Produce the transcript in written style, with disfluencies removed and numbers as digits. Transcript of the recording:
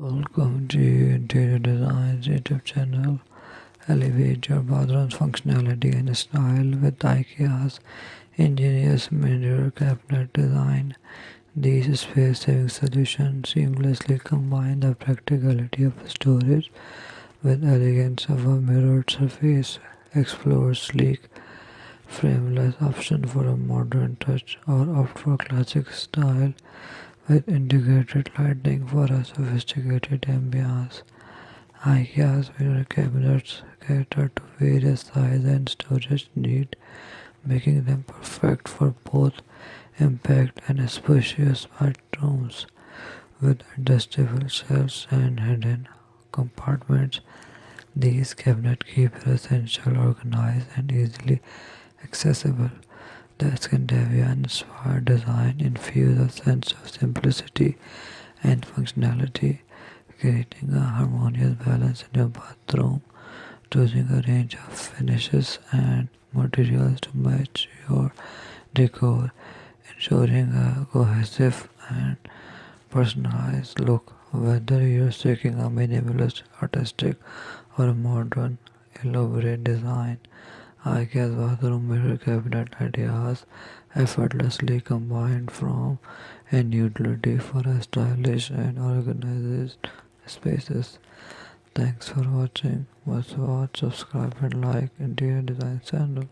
Welcome to Interior Design's YouTube channel. Elevate your bathroom's functionality and style with IKEA's ingenious mirror cabinet design. These space-saving solutions seamlessly combine the practicality of storage with elegance of a mirrored surface. Explore sleek, frameless option for a modern touch or opt for classic style with integrated lighting for a sophisticated ambiance. IKEA's mirror cabinets cater to various size and storage needs, making them perfect for both impact and spacious bedrooms. With adjustable shelves and hidden compartments, these cabinets keep your essentials organized and easily accessible. The Scandinavian-inspired design infuses a sense of simplicity and functionality, creating a harmonious balance in your bathroom. Choosing a range of finishes and materials to match your decor, ensuring a cohesive and personalized look. Whether you're seeking a minimalist, artistic, or a modern, elaborate design, IKEA's bathroom mirror cabinet ideas effortlessly combined from and utility for a stylish and organized spaces. Thanks for watching. Must watch, subscribe and like Interior Design channel.